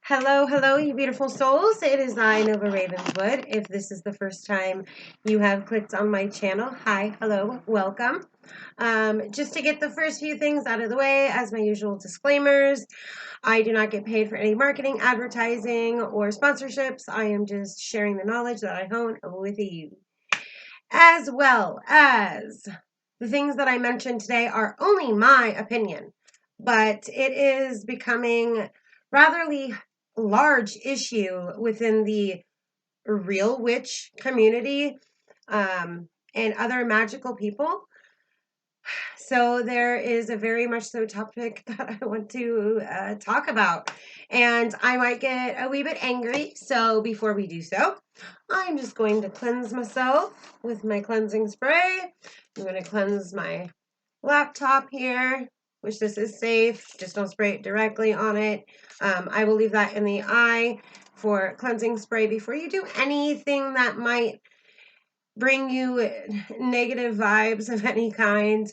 Hello, hello, you beautiful souls. It is I, Novaravenswood. If this is the first time you have clicked on my channel, hi, hello, welcome. Just to get the first few things out of the way, as my usual disclaimers, I do not get paid for any marketing, advertising, or sponsorships. I am just sharing the knowledge that I hone with you. As well as the things that I mentioned today are only my opinion, but it is becoming ratherly large issue within the real witch community and other magical people. So there is a very much so topic that I want to talk about, and I might get a wee bit angry. So before we do so, I'm just going to cleanse myself with my cleansing spray. I'm going to cleanse my laptop here, which this is safe. Just don't spray it directly on it. I will leave that in the eye for cleansing spray before you do anything that might bring you negative vibes of any kind,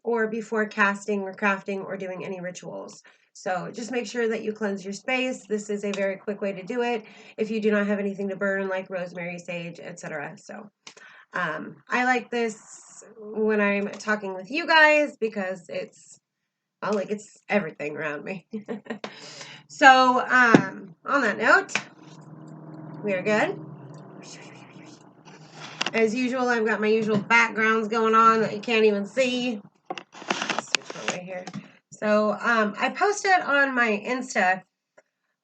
or before casting or crafting or doing any rituals. So just make sure that you cleanse your space. This is a very quick way to do it if you do not have anything to burn like rosemary, sage, etc. So I like this when I'm talking with you guys because it's, well, like it's everything around me. So on that note, we are good. As usual, I've got my usual backgrounds going on that you can't even see. Let's switch my way here. So I posted on my Insta,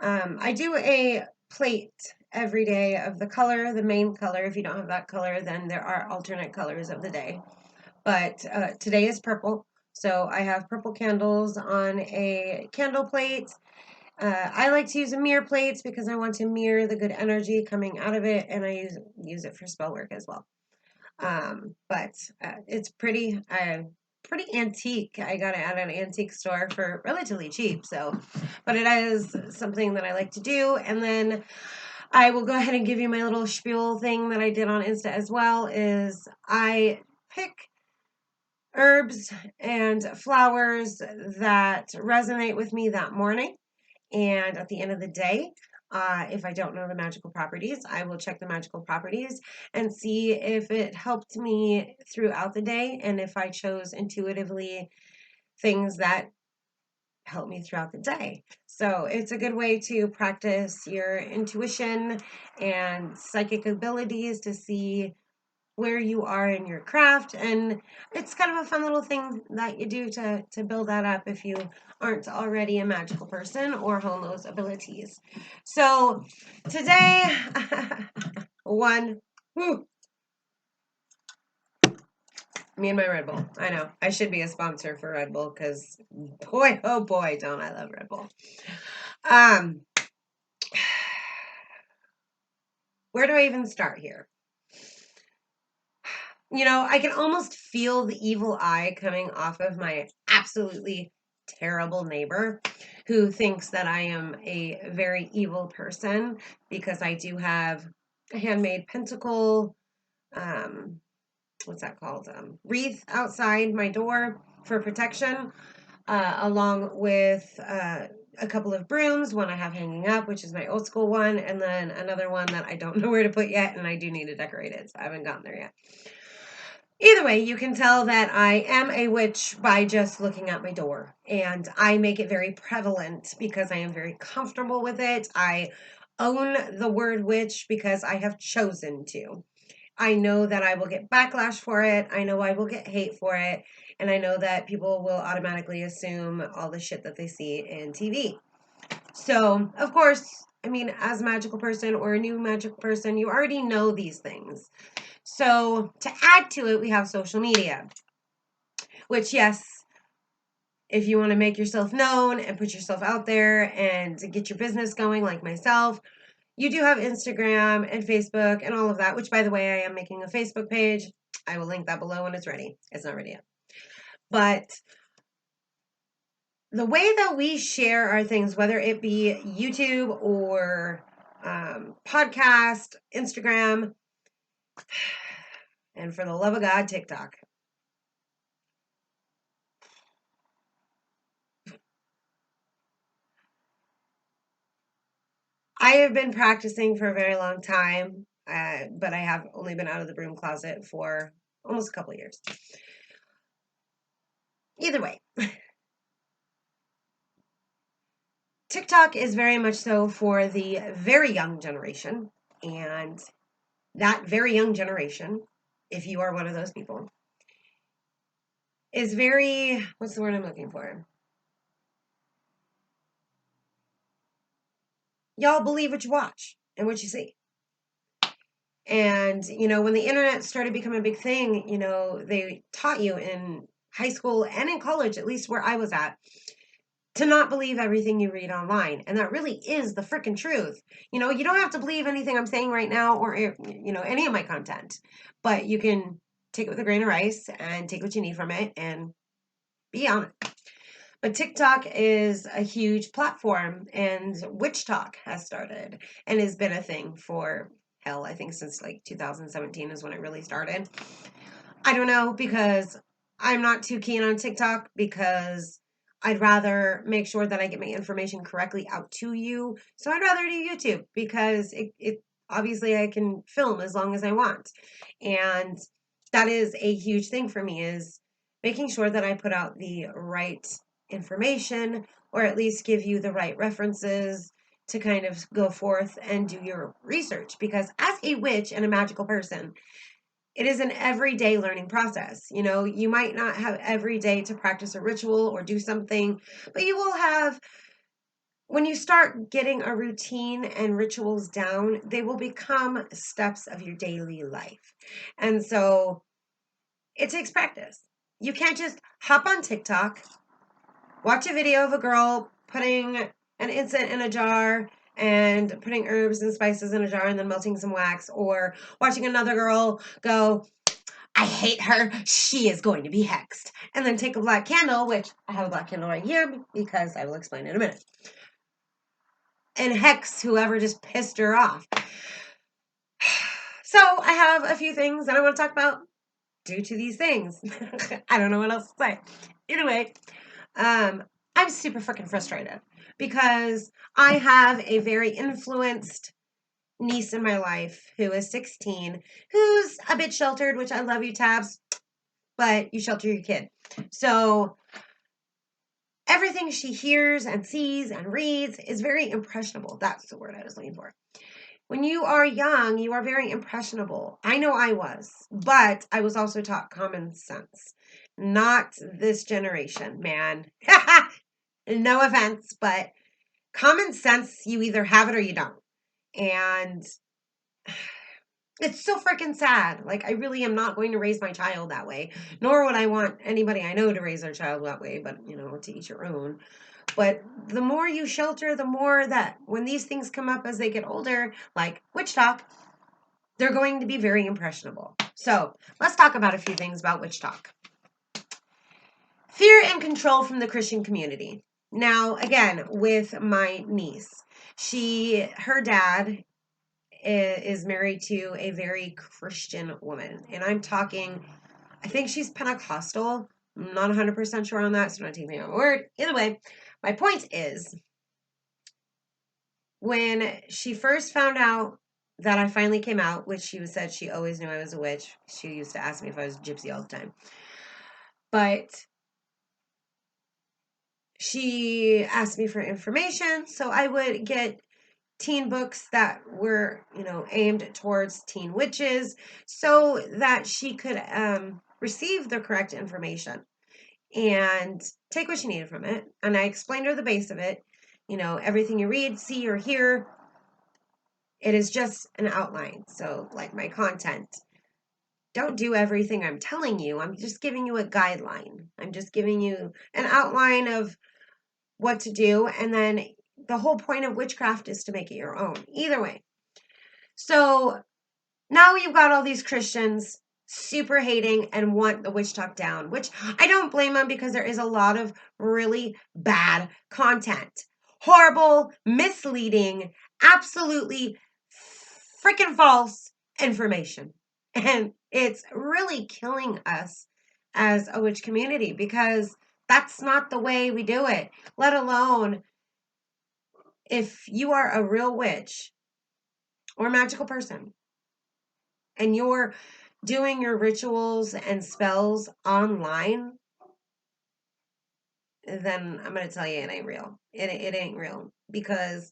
I do a plate every day of the color, the main color. If you don't have that color, then there are alternate colors of the day. But today is purple, so I have purple candles on a candle plate. I like to use a mirror plates because I want to mirror the good energy coming out of it, and I use it for spell work as well. But it's pretty antique. I got it at an antique store for relatively cheap. So, but it is something that I like to do. And then I will go ahead and give you my little spiel thing that I did on Insta as well. Is I pick herbs and flowers that resonate with me that morning. And at the end of the day, if I don't know the magical properties, I will check the magical properties and see if it helped me throughout the day and if I chose intuitively things that help me throughout the day. So it's a good way to practice your intuition and psychic abilities to see where you are in your craft, and it's kind of a fun little thing that you do to build that up if you aren't already a magical person or hone those abilities. So today, one, whew, me and my Red Bull. I know I should be a sponsor for Red Bull because boy, oh boy, don't I love Red Bull. Where do I even start here? You know, I can almost feel the evil eye coming off of my absolutely terrible neighbor who thinks that I am a very evil person because I do have a handmade pentacle, what's that called? Wreath outside my door for protection, along with a couple of brooms, one I have hanging up, which is my old school one, and then another one that I don't know where to put yet, and I do need to decorate it, so I haven't gotten there yet. Either way, you can tell that I am a witch by just looking at my door. And I make it very prevalent because I am very comfortable with it. I own the word witch because I have chosen to. I know that I will get backlash for it. I know I will get hate for it. And I know that people will automatically assume all the shit that they see in TV. So, of course, I mean, as a magical person or a new magical person, you already know these things. So to add to it, we have social media, which, yes, if you want to make yourself known and put yourself out there and get your business going like myself, you do have Instagram and Facebook and all of that, which, by the way, I am making a Facebook page. I will link that below when it's ready. It's not ready yet. But the way that we share our things, whether it be YouTube or podcast, Instagram, and for the love of God, TikTok. I have been practicing for a very long time, but I have only been out of the broom closet for almost a couple of years. Either way, TikTok is very much so for the very young generation, and that very young generation, if you are one of those people, is very, what's the word I'm looking for? Y'all believe what you watch and what you see. And, when the internet started becoming a big thing, they taught you in high school and in college, at least where I was at, to not believe everything you read online. And that really is the freaking truth. You don't have to believe anything I'm saying right now or, any of my content, but you can take it with a grain of rice and take what you need from it and be on it. But TikTok is a huge platform, and Witch-Tok has started and has been a thing for, hell, I think since like 2017 is when it really started. I don't know, because I'm not too keen on TikTok, because I'd rather make sure that I get my information correctly out to you. So I'd rather do YouTube, because it obviously I can film as long as I want. And that is a huge thing for me, is making sure that I put out the right information, or at least give you the right references to kind of go forth and do your research. Because as a witch and a magical person, it is an everyday learning process. You might not have every day to practice a ritual or do something, but you will have, when you start getting a routine and rituals down, they will become steps of your daily life. And so it takes practice. You can't just hop on TikTok, watch a video of a girl putting an incense in a jar and putting herbs and spices in a jar and then melting some wax, or watching another girl go, I hate her, she is going to be hexed, and then take a black candle, which I have a black candle right here because I will explain in a minute, and hex whoever just pissed her off. So I have a few things that I want to talk about due to these things. I don't know what else to say. Anyway, I'm super freaking frustrated because I have a very influenced niece in my life who is 16, who's a bit sheltered, which I love you, Tabs, but you shelter your kid. So everything she hears and sees and reads is very impressionable. That's the word I was looking for. When you are young, you are very impressionable. I know I was, but I was also taught common sense. Not this generation, man. No offense, but common sense, you either have it or you don't. And it's so freaking sad. Like, I really am not going to raise my child that way, nor would I want anybody I know to raise their child that way, but, to each your own. But the more you shelter, the more that when these things come up as they get older, like Witch-Tok, they're going to be very impressionable. So let's talk about a few things about Witch-Tok. Fear and control from the Christian community. Now, again, with my niece, her dad is married to a very Christian woman. And I'm talking, I think she's Pentecostal. I'm not 100% sure on that, so don't take me on my word. Either way, my point is, when she first found out that I finally came out, which she said she always knew I was a witch. She used to ask me if I was a gypsy all the time. But she asked me for information, so I would get teen books that were, aimed towards teen witches, so that she could receive the correct information and take what she needed from it. And I explained her the base of it. Everything you read, see, or hear, it is just an outline. So, like my content, don't do everything I'm telling you. I'm just giving you a guideline. I'm just giving you an outline of what to do. And then the whole point of witchcraft is to make it your own. Either way. So now you've got all these Christians super hating and want the Witch-Tok down, which I don't blame them, because there is a lot of really bad content. Horrible, misleading, absolutely freaking false information. And it's really killing us as a witch community, because that's not the way we do it. Let alone, If you are a real witch or magical person and you're doing your rituals and spells online, then I'm going to tell you it ain't real. It ain't real, because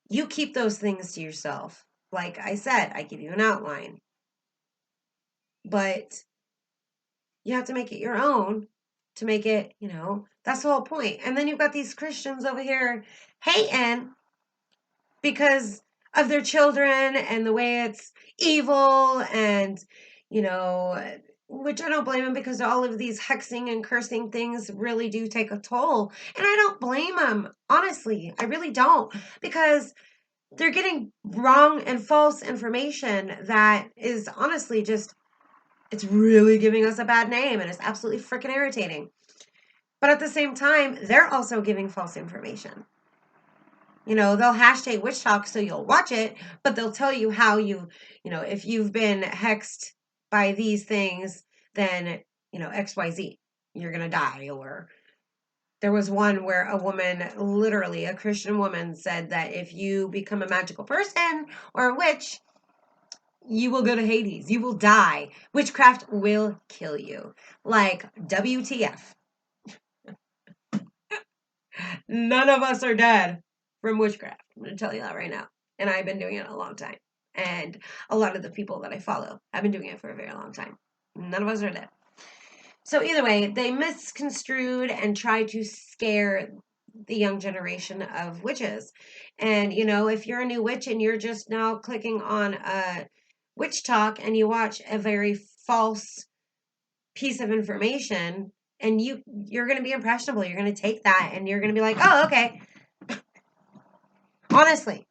you keep those things to yourself. Like I said, I give you an outline, but you have to make it your own to make it, that's the whole point. And then you've got these Christians over here hating because of their children and the way it's evil, and, which I don't blame them, because all of these hexing and cursing things really do take a toll. And I don't blame them. Honestly, I really don't, because they're getting wrong and false information that is honestly just, it's really giving us a bad name, and it's absolutely freaking irritating. But at the same time, they're also giving false information. They'll hashtag Witch-Tok so you'll watch it, but they'll tell you how if you've been hexed by these things, then, XYZ, you're going to die. Or there was one where a woman, literally a Christian woman, said that if you become a magical person or a witch, you will go to Hades. You will die. Witchcraft will kill you. Like, WTF. None of us are dead from witchcraft. I'm going to tell you that right now. And I've been doing it a long time. And a lot of the people that I follow have been doing it for a very long time. None of us are dead. So either way, they misconstrued and tried to scare the young generation of witches. And, if you're a new witch and you're just now clicking on WitchTok and you watch a very false piece of information, and you're going to be impressionable. You're going to take that and you're going to be like, oh, okay. Honestly,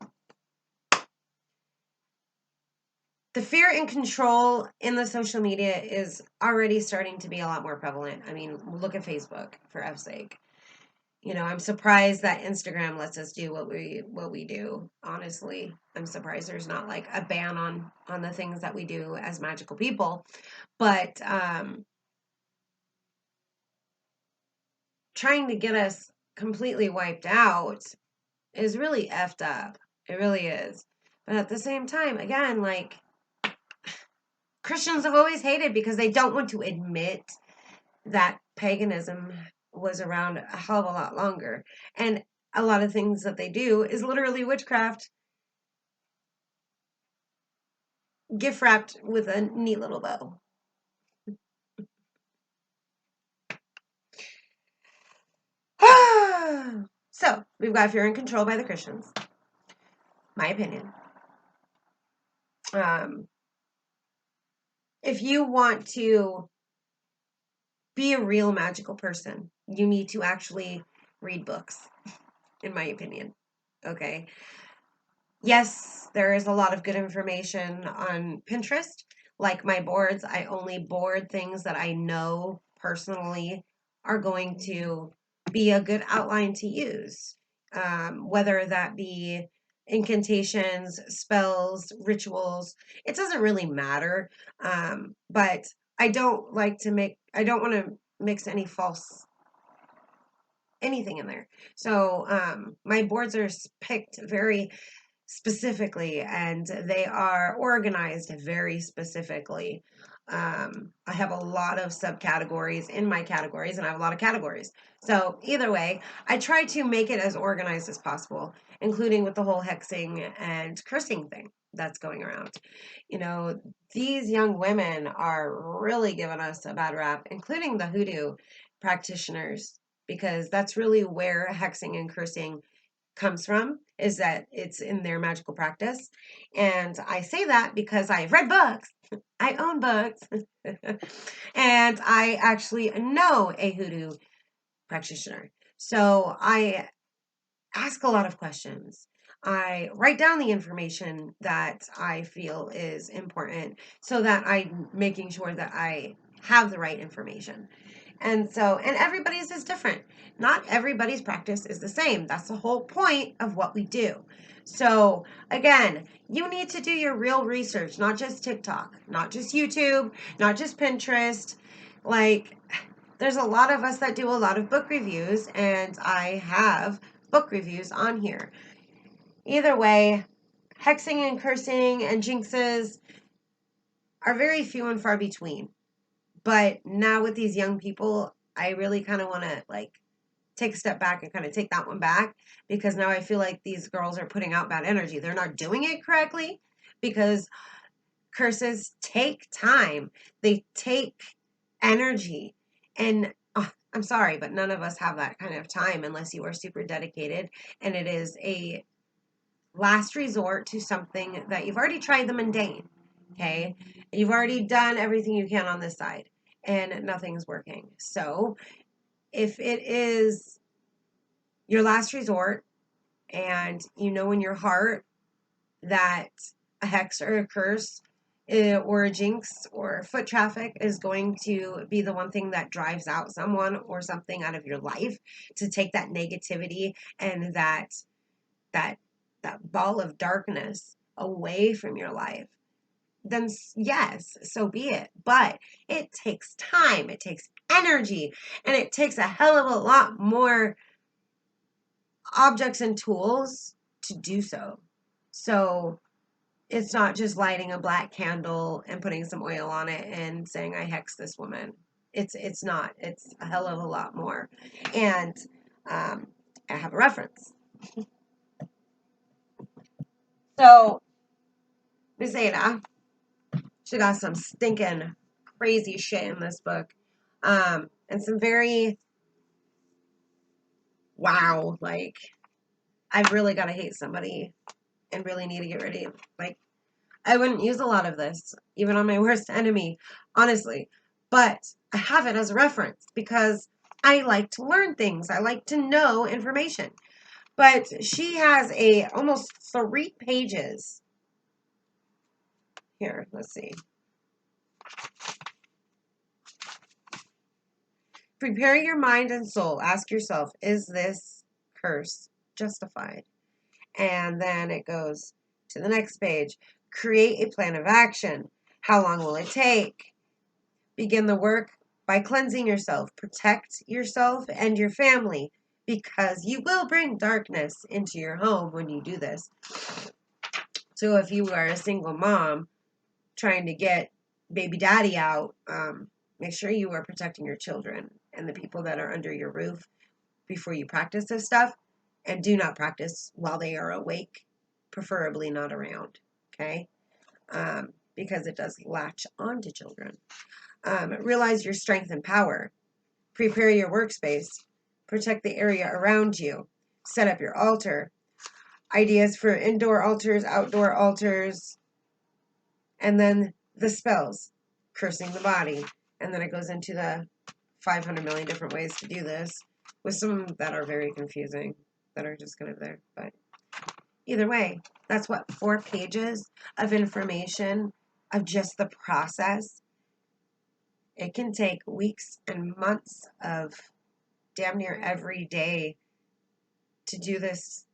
the fear and control in the social media is already starting to be a lot more prevalent. I mean, look at Facebook, for F's sake. I'm surprised that Instagram lets us do what we do. Honestly, I'm surprised there's not like a ban on the things that we do as magical people. But trying to get us completely wiped out is really effed up. It really is. But at the same time, again, like, Christians have always hated because they don't want to admit that paganism was around a hell of a lot longer. And a lot of things that they do is literally witchcraft gift wrapped with a neat little bow. So, we've got fear and control by the Christians. My opinion. If you want to be a real magical person, you need to actually read books, in my opinion. Okay? Yes, there is a lot of good information on Pinterest. Like my boards, I only board things that I know personally are going to be a good outline to use. Whether that be incantations, spells, rituals, it doesn't really matter. But I don't want to mix any false anything in there. So my boards are picked very specifically, and they are organized very specifically. I have a lot of subcategories in my categories, and I have a lot of categories. So either way, I try to make it as organized as possible, including with the whole hexing and cursing thing that's going around. These young women are really giving us a bad rap, including the Hoodoo practitioners, because that's really where hexing and cursing comes from, is that it's in their magical practice. And I say that because I've read books. I own books. And I actually know a Hoodoo practitioner. So I ask a lot of questions. I write down the information that I feel is important so that I'm making sure that I have the right information. And everybody's is different. Not everybody's practice is the same. That's the whole point of what we do. So, again, you need to do your real research, not just TikTok, not just YouTube, not just Pinterest. Like, there's a lot of us that do a lot of book reviews, and I have book reviews on here. Either way, hexing and cursing and jinxes are very few and far between. But now with these young people, I really kind of want to like take a step back and kind of take that one back, because now I feel like these girls are putting out bad energy. They're not doing it correctly, because curses take time. They take energy. And I'm sorry, but none of us have that kind of time unless you are super dedicated and it is a last resort to something that you've already tried the mundane. Okay? You've already done everything you can on this side and nothing's working. So if it is your last resort and you know in your heart that a hex or a curse or a jinx or foot traffic is going to be the one thing that drives out someone or something out of your life, to take that negativity and that ball of darkness away from your life, then yes, so be it. But it takes time, it takes energy, and it takes a hell of a lot more objects and tools to do so. So it's not just lighting a black candle and putting some oil on it and saying I hex this woman. It's not. It's a hell of a lot more. And I have a reference. So Miss Aida, she got some stinking crazy shit in this book, and some very wow, like I've really got to hate somebody and really need to get rid of. Like, I wouldn't use a lot of this, even on my worst enemy, honestly. But I have it as a reference because I like to learn things. I like to know information. But she has a almost 3 pages. Here, let's see. Prepare your mind and soul. Ask yourself, is this curse justified? And then it goes to the next page. Create a plan of action. How long will it take? Begin the work by cleansing yourself. Protect yourself and your family, because you will bring darkness into your home when you do this. So if you are a single mom trying to get baby daddy out, make sure you are protecting your children and the people that are under your roof before you practice this stuff. And do not practice while they are awake, preferably not around, okay? Because it does latch onto children. Realize your strength and power. Prepare your workspace. Protect the area around you. Set up your altar. Ideas for indoor altars, outdoor altars, and then the spells. Cursing the body. And then it goes into the 500 million different ways to do this, with some that are very confusing, that are just kind of there. But either way, that's what, 4 pages of information of just the process. It can take weeks and months of damn near every day to do this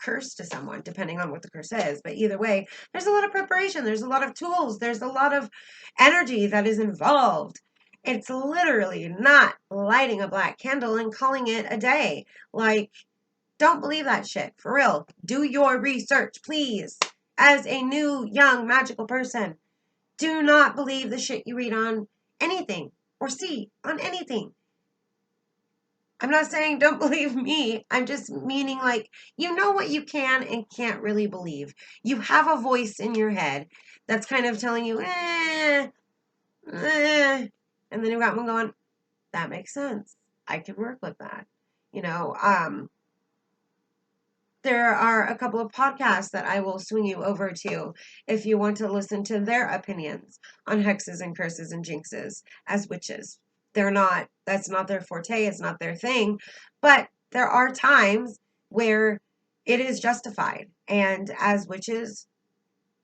curse to someone, depending on what the curse is. But either way, there's a lot of preparation, there's a lot of tools, there's a lot of energy that is involved. It's literally not lighting a black candle and calling it a day. Like, don't believe that shit. For real. Do your research, please. As a new, young, magical person, do not believe the shit you read on anything or see on anything. I'm not saying don't believe me. I'm just meaning, like, you know what you can and can't really believe. You have a voice in your head that's kind of telling you, and then you've got one going, that makes sense. I can work with that. You know, there are a couple of podcasts that I will swing you over to if you want to listen to their opinions on hexes and curses and jinxes as witches. That's not their forte, it's not their thing, but there are times where it is justified, and as witches,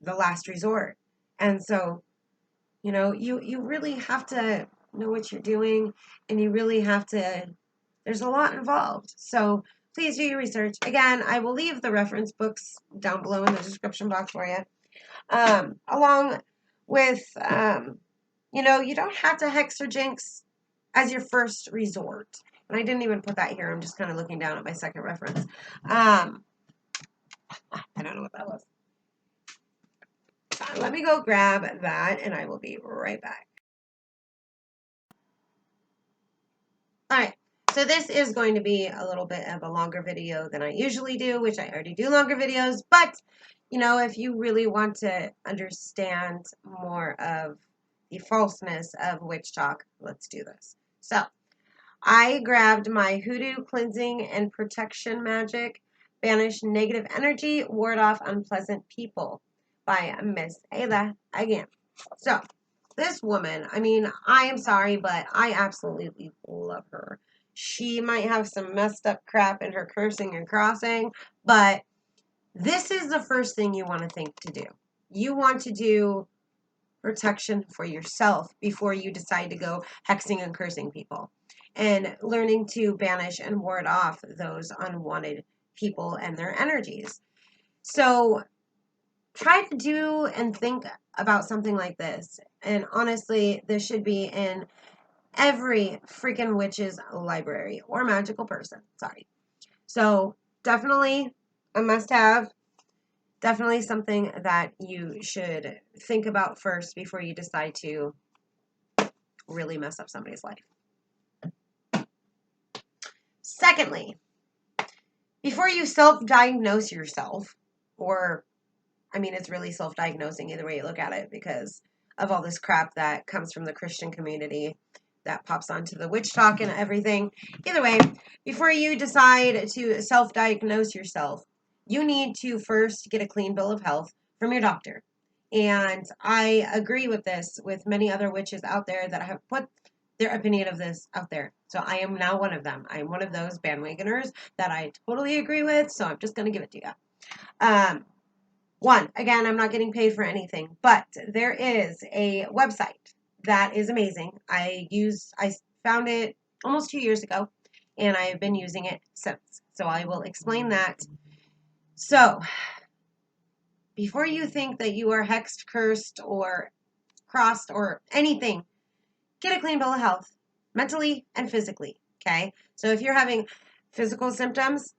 the last resort. And so, you know, you really have to know what you're doing, and you really have to, there's a lot involved. So please do your research. Again, I will leave the reference books down below in the description box for you. Along with, you know, you don't have to hex or jinx as your first resort. And I didn't even put that here. I'm just kind of looking down at my second reference. I don't know what that was. Let me go grab that, and I will be right back. All right. So this is going to be a little bit of a longer video than I usually do, which I already do longer videos. But, you know, if you really want to understand more of the falseness of Witch-Tok, let's do this. So, I grabbed my Hoodoo Cleansing and Protection Magic, Banish Negative Energy, Ward Off Unpleasant People by Miss Aida again. So, this woman, I mean, I am sorry, but I absolutely love her. She might have some messed up crap in her cursing and crossing, but this is the first thing you want to think to do. You want to do protection for yourself before you decide to go hexing and cursing people, and learning to banish and ward off those unwanted people and their energies. So try to do and think about something like this. And honestly, this should be in every freaking witch's library or magical person. Sorry. So definitely a must-have. Definitely something that you should think about first before you decide to really mess up somebody's life. Secondly, before you self-diagnose yourself, or, I mean, it's really self-diagnosing either way you look at it because of all this crap that comes from the Christian community that pops onto the Witch-Tok and everything. Either way, before you decide to self-diagnose yourself, you need to first get a clean bill of health from your doctor. And I agree with this with many other witches out there that have put their opinion of this out there. So I am now one of them. I am one of those bandwagoners that I totally agree with, so I'm just going to give it to you. One, again, I'm not getting paid for anything, but there is a website that is amazing. I found it almost 2 years ago, and I have been using it since. So I will explain that. So, before you think that you are hexed, cursed, or crossed, or anything, get a clean bill of health, mentally and physically, okay? So if you're having physical symptoms,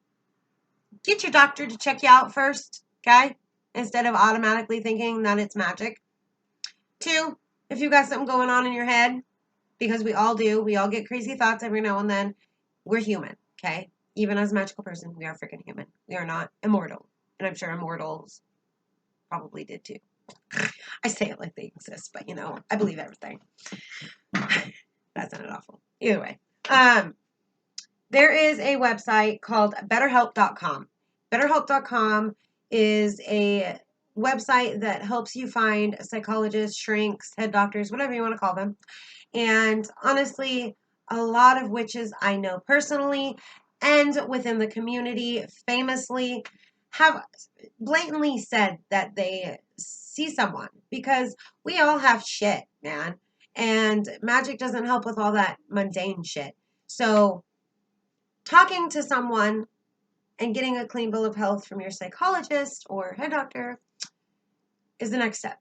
get your doctor to check you out first, okay? Instead of automatically thinking that it's magic. 2, if you've got something going on in your head, because we all do, we all get crazy thoughts every now and then, we're human, okay? Even as a magical person, we are freaking human. We are not immortal. And I'm sure immortals probably did too. I say it like they exist, but you know, I believe everything. That sounded awful. Either way. There is a website called betterhelp.com. Betterhelp.com is a website that helps you find psychologists, shrinks, head doctors, whatever you want to call them. And honestly, a lot of witches I know personally and within the community famously have blatantly said that they see someone, because we all have shit, man. And magic doesn't help with all that mundane shit. So talking to someone and getting a clean bill of health from your psychologist or head doctor is the next step.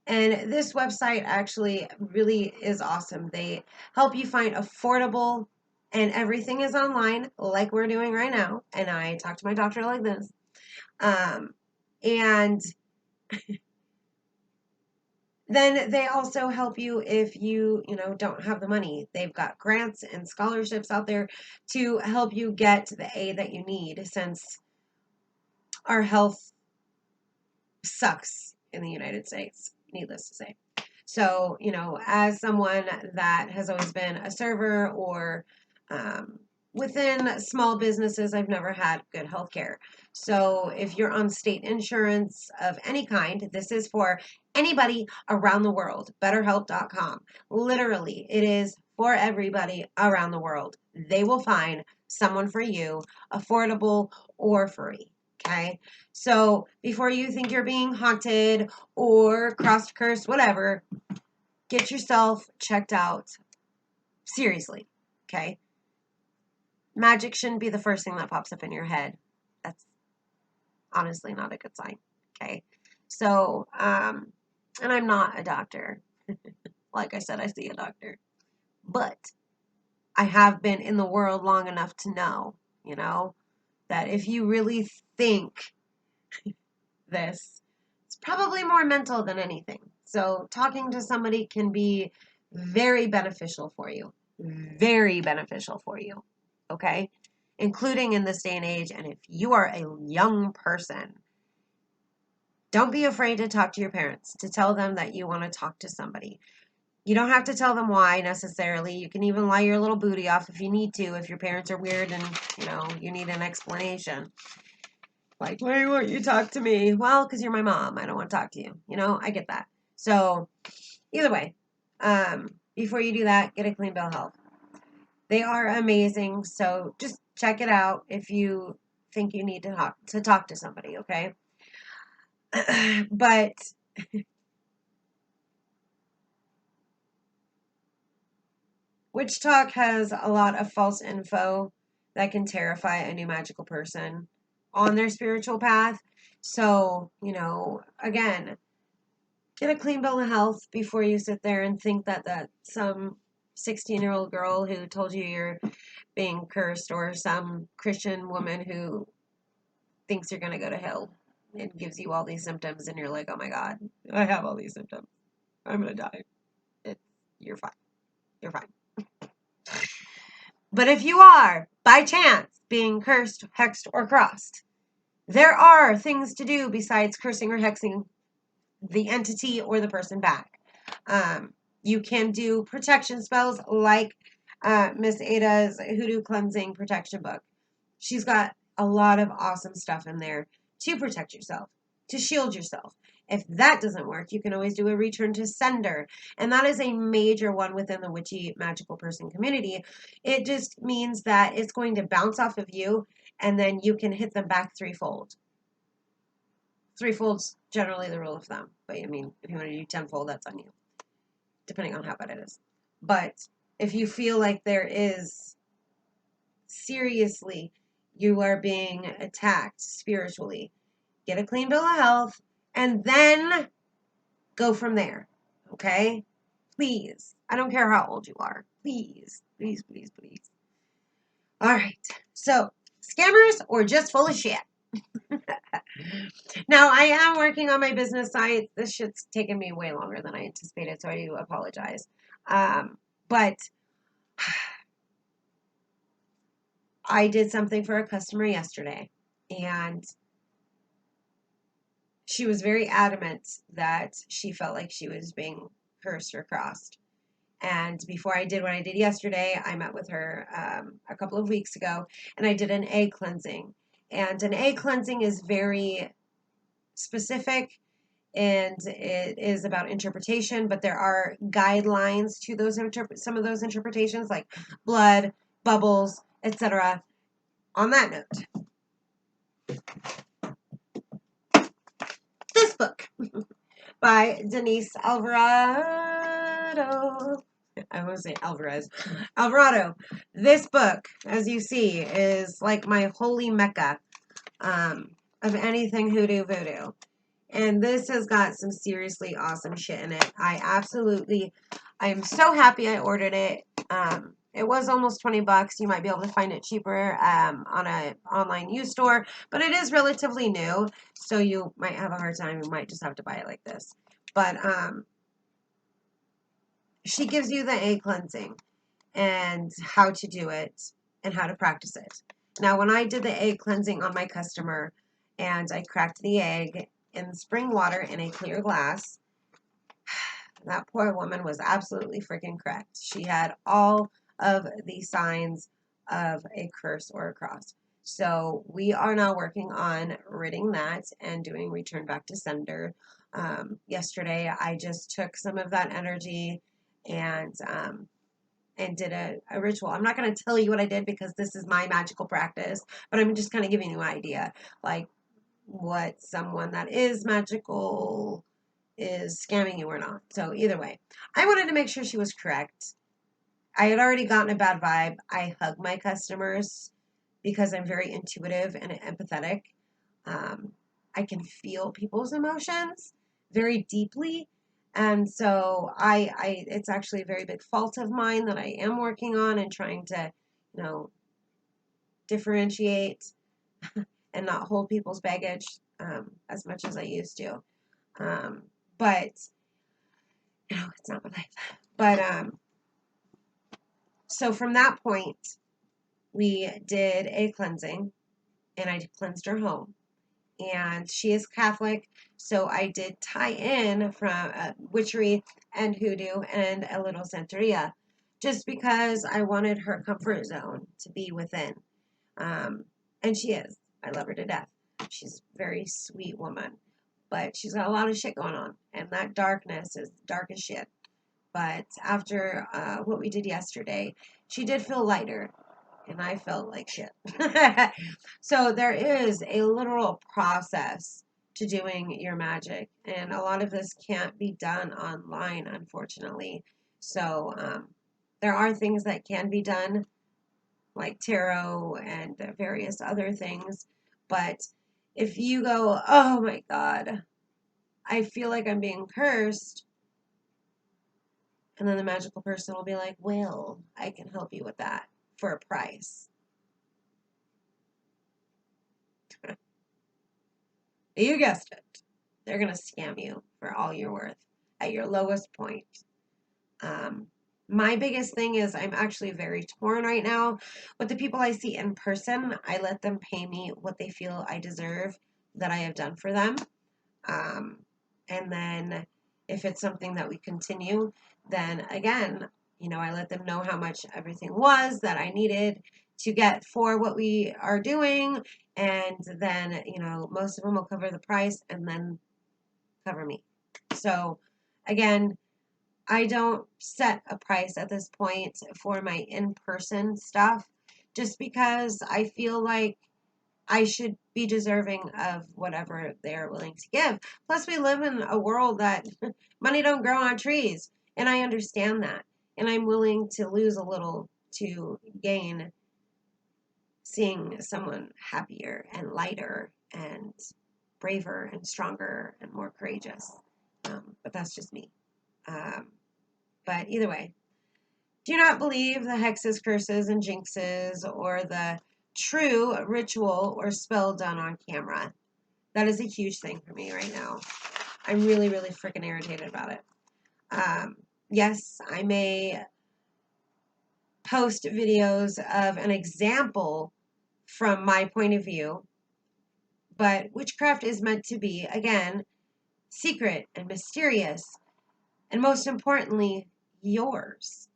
And this website actually really is awesome. They help you find affordable, and everything is online like we're doing right now. And I talk to my doctor like this. And then they also help you if you don't have the money. They've got grants and scholarships out there to help you get the aid that you need, since our health sucks in the United States, needless to say. So, as someone that has always been a server or within small businesses, I've never had good health care. So if you're on state insurance of any kind, this is for anybody around the world. BetterHelp.com. Literally, it is for everybody around the world. They will find someone for you, affordable or free. Okay? So before you think you're being haunted or crossed, cursed, whatever, get yourself checked out. Seriously. Okay? Magic shouldn't be the first thing that pops up in your head. That's honestly not a good sign. Okay? So, and I'm not a doctor. Like I said, I see a doctor. But I have been in the world long enough to know, you know, that if you really think this, it's probably more mental than anything. So talking to somebody can be very beneficial for you. Very beneficial for you. Okay? Including in this day and age. And if you are a young person, don't be afraid to talk to your parents, to tell them that you want to talk to somebody. You don't have to tell them why necessarily. You can even lie your little booty off if you need to, if your parents are weird and, you know, you need an explanation. Like, why won't you talk to me? Well, because you're my mom. I don't want to talk to you. You know, I get that. So, either way, before you do that, get a clean bill of health. They are amazing. So, just check it out if you think you need to talk to somebody, okay? But Witch-Tok has a lot of false info that can terrify a new magical person on their spiritual path. So, you know, again, get a clean bill of health before you sit there and think that some 16-year-old girl who told you you're being cursed, or some Christian woman who thinks you're going to go to hell and gives you all these symptoms and you're like, oh my God, I have all these symptoms. I'm going to die. You're fine. You're fine. But if you are, by chance, being cursed, hexed, or crossed, there are things to do besides cursing or hexing the entity or the person back. You can do protection spells like Miss Aida's Hoodoo Cleansing Protection Book. She's got a lot of awesome stuff in there to protect yourself, to shield yourself. If that doesn't work, you can always do a return to sender. And that is a major one within the witchy magical person community. It just means that it's going to bounce off of you and then you can hit them back threefold. Threefold's generally the rule of thumb. But I mean, if you want to do tenfold, that's on you, depending on how bad it is. But if you feel like there is seriously, you are being attacked spiritually, get a clean bill of health, and then go from there. Okay? Please. I don't care how old you are. Please. Please, please, please. All right. So, scammers or just full of shit? Now, I am working on my business site. This shit's taken me way longer than I anticipated, so I do apologize. But I did something for a customer yesterday, and she was very adamant that she felt like she was being cursed or crossed. And before I did what I did yesterday, I met with her a couple of weeks ago, and I did an egg cleansing. And an egg cleansing is very specific, and it is about interpretation, but there are guidelines to those some of those interpretations, like blood, bubbles, etc. On that note, this book by Denise Alvarado. I want to say Alvarez. Alvarado. This book, as you see, is like my holy mecca of anything hoodoo voodoo. And this has got some seriously awesome shit in it. I am so happy I ordered it. It was almost $20. You might be able to find it cheaper on an online used store, but it is relatively new, so you might have a hard time. You might just have to buy it like this. But she gives you the egg cleansing and how to do it and how to practice it. Now, when I did the egg cleansing on my customer and I cracked the egg in spring water in a clear glass, that poor woman was absolutely freaking correct. She had all of the signs of a curse or a cross. So we are now working on ridding that and doing return back to sender. Yesterday, I just took some of that energy and did a ritual. I'm not going to tell you what I did because this is my magical practice, but I'm just kind of giving you an idea, like what someone that is magical is scamming you or not. So either way, I wanted to make sure she was correct. I had already gotten a bad vibe. I hug my customers because I'm very intuitive and empathetic. I can feel people's emotions very deeply, And so it's actually a very big fault of mine that I am working on and trying to, you know, differentiate and not hold people's baggage as much as I used to. But it's not my life. But so from that point, we did a cleansing, and I cleansed her home. And she is Catholic, so I did tie in from witchery and hoodoo and a little Santeria, just because I wanted her comfort zone to be within. And she is. I love her to death. She's a very sweet woman, but she's got a lot of shit going on, and that darkness is dark as shit. But after what we did yesterday, she did feel lighter, and I felt like shit. So there is a literal process to doing your magic, and a lot of this can't be done online, unfortunately. So there are things that can be done, like tarot and various other things. But if you go, oh my God, I feel like I'm being cursed, and then the magical person will be like, well, I can help you with that for a price. You guessed it. They're going to scam you for all you're worth at your lowest point. My biggest thing is I'm actually very torn right now. With the people I see in person, I let them pay me what they feel I deserve that I have done for them. And then if it's something that we continue, then again, I let them know how much everything was that I needed to get for what we are doing. And then, most of them will cover the price and then cover me. So again, I don't set a price at this point for my in-person stuff just because I feel like I should be deserving of whatever they're willing to give. Plus, we live in a world that money don't grow on trees, and I understand that. And I'm willing to lose a little to gain seeing someone happier and lighter and braver and stronger and more courageous. But that's just me. But either way, do not believe the hexes, curses, and jinxes or the true ritual or spell done on camera. That is a huge thing for me right now. I'm really, really freaking irritated about it. Yes, I may post videos of an example from my point of view, but witchcraft is meant to be, again, secret and mysterious, and most importantly, yours.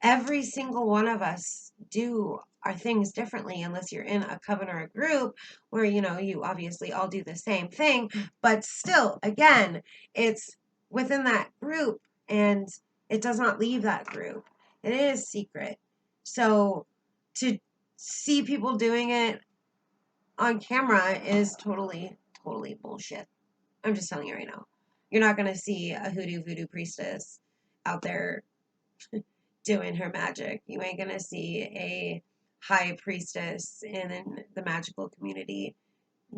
Every single one of us do our things differently unless you're in a coven or a group where, you obviously all do the same thing. But still, again, it's within that group and it does not leave that group. It is secret. So to see people doing it on camera is totally, totally bullshit. I'm just telling you right now. You're not going to see a voodoo priestess out there doing her magic. You ain't gonna see a high priestess in the magical community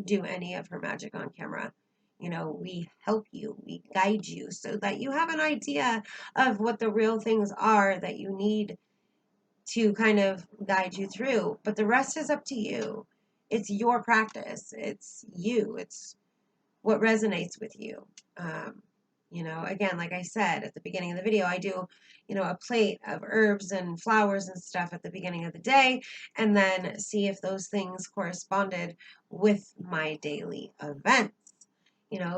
do any of her magic on camera. We help you, we guide you so that you have an idea of what the real things are that you need to kind of guide you through. But the rest is up to you. It's your practice. It's you. It's what resonates with you. Again, like I said at the beginning of the video, I do, a plate of herbs and flowers and stuff at the beginning of the day, and then see if those things corresponded with my daily events.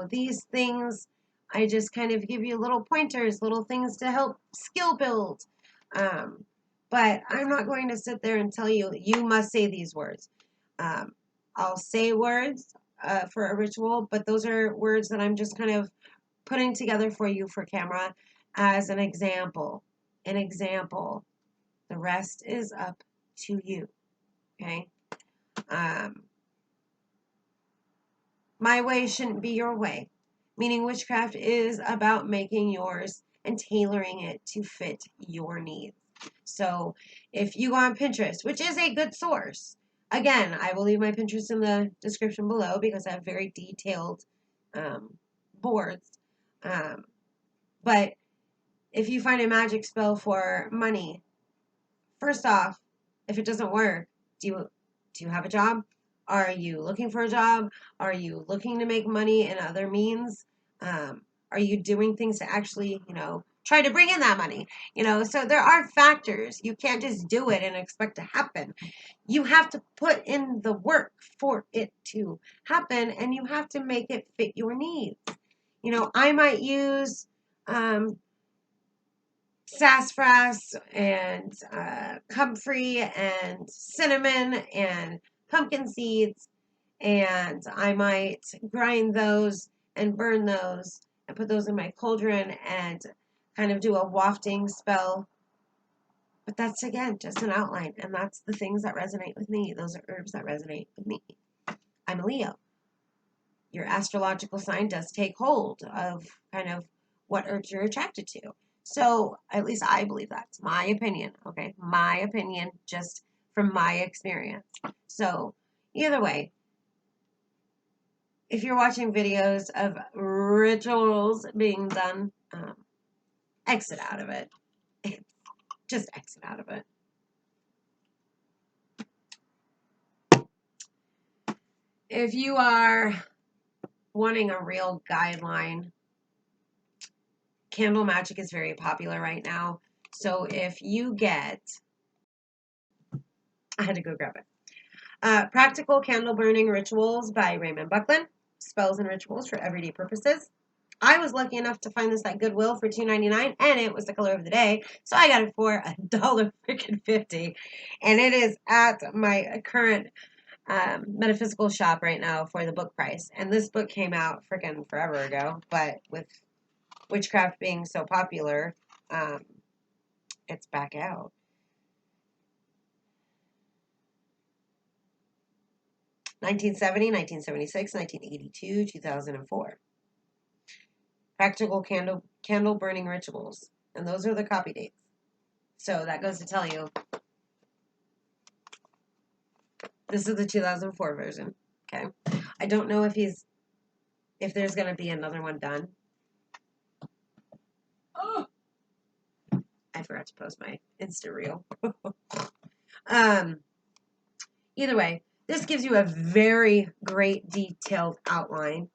These things, I just kind of give you little pointers, little things to help skill build. But I'm not going to sit there and tell you, you must say these words. I'll say words for a ritual, but those are words that I'm just kind of putting together for you for camera as an example. An example. The rest is up to you. Okay? My way shouldn't be your way. Meaning witchcraft is about making yours and tailoring it to fit your needs. So if you go on Pinterest, which is a good source, again, I will leave my Pinterest in the description below because I have very detailed boards. But if you find a magic spell for money, first off, if it doesn't work, do you have a job? Are you looking for a job? Are you looking to make money in other means? Are you doing things to actually, try to bring in that money? So there are factors. You can't just do it and expect to happen. You have to put in the work for it to happen, and you have to make it fit your needs. I might use sassafras and comfrey and cinnamon and pumpkin seeds, and I might grind those and burn those and put those in my cauldron and kind of do a wafting spell. But that's, again, just an outline, and that's the things that resonate with me. Those are herbs that resonate with me. I'm a Leo. Your astrological sign does take hold of kind of what herbs you're attracted to. So at least I believe that's my opinion, okay? My opinion, just from my experience. So either way, if you're watching videos of rituals being done, exit out of it. Just exit out of it. If you are wanting a real guideline, candle magic is very popular right now. So if you get, I had to go grab it. Practical Candle Burning Rituals by Raymond Buckland. Spells and rituals for everyday purposes. I was lucky enough to find this at Goodwill for $2.99, and it was the color of the day, so I got it for $1.50, and it is at my current metaphysical shop right now for the book price. And this book came out freaking forever ago, but with witchcraft being so popular, it's back out. (1970, 1976, 1982, 2004). Practical candle burning rituals. And those are the copy dates. So that goes to tell you, this is the 2004 version. Okay. I don't know if there's going to be another one done. Oh, I forgot to post my Insta reel. Either way, this gives you a very great detailed outline.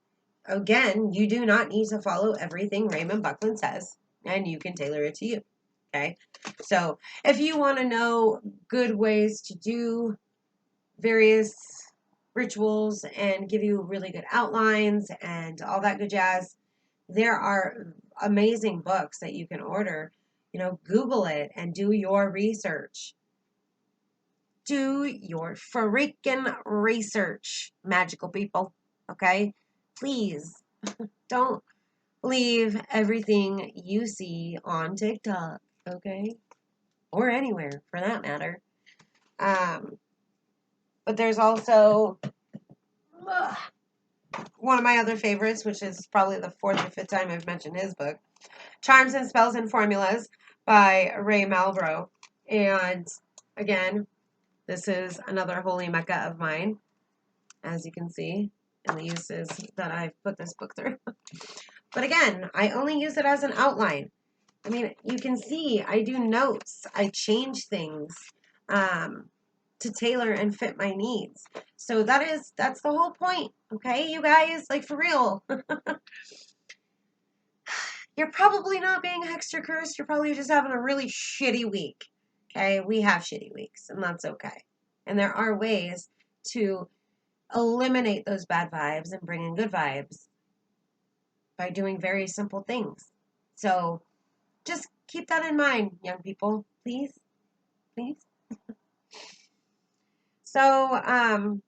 Again, you do not need to follow everything Raymond Buckland says, and you can tailor it to you. Okay? So if you want to know good ways to do various rituals and give you really good outlines and all that good jazz, there are amazing books that you can order. Google it and do your research. Do your freaking research, magical people. Okay? Please don't leave everything you see on TikTok, okay? Or anywhere, for that matter. But there's also one of my other favorites, which is probably the 4th or 5th time I've mentioned his book, Charms and Spells and Formulas by Ray Malbrough. And again, this is another holy mecca of mine, as you can see in the uses that I've put this book through. But again, I only use it as an outline. I mean, you can see I do notes. I change things to tailor and fit my needs. So that's the whole point, okay, you guys? Like, for real. You're probably not being hexed or cursed. You're probably just having a really shitty week, okay? We have shitty weeks, and that's okay. And there are ways to eliminate those bad vibes and bring in good vibes by doing very simple things. So just keep that in mind, young people, please. Please. So,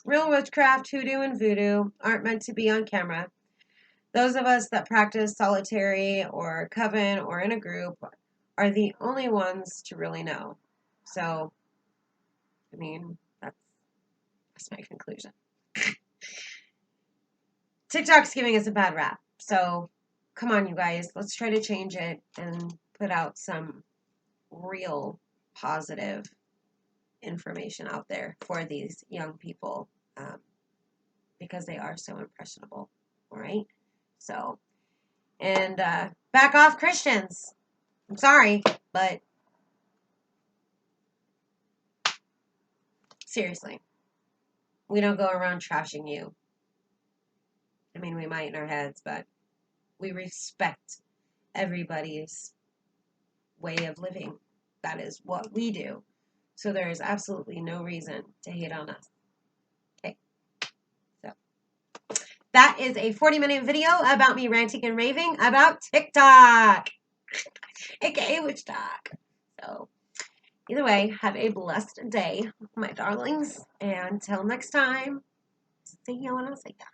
real witchcraft, hoodoo, and voodoo aren't meant to be on camera. Those of us that practice solitary or coven or in a group are the only ones to really know. So, I mean, that's my conclusion. TikTok's giving us a bad rap. So, come on, you guys. Let's try to change it and put out some real positive information out there for these young people, because they are so impressionable. All right? So, And back off Christians. I'm sorry, but seriously, we don't go around trashing you. I mean, we might in our heads, but we respect everybody's way of living. That is what we do. So there is absolutely no reason to hate on us. Okay. So that is a 40-minute video about me ranting and raving about TikTok, aka Witch-Tok. So either way, have a blessed day, my darlings. And until next time, see you when I see ya.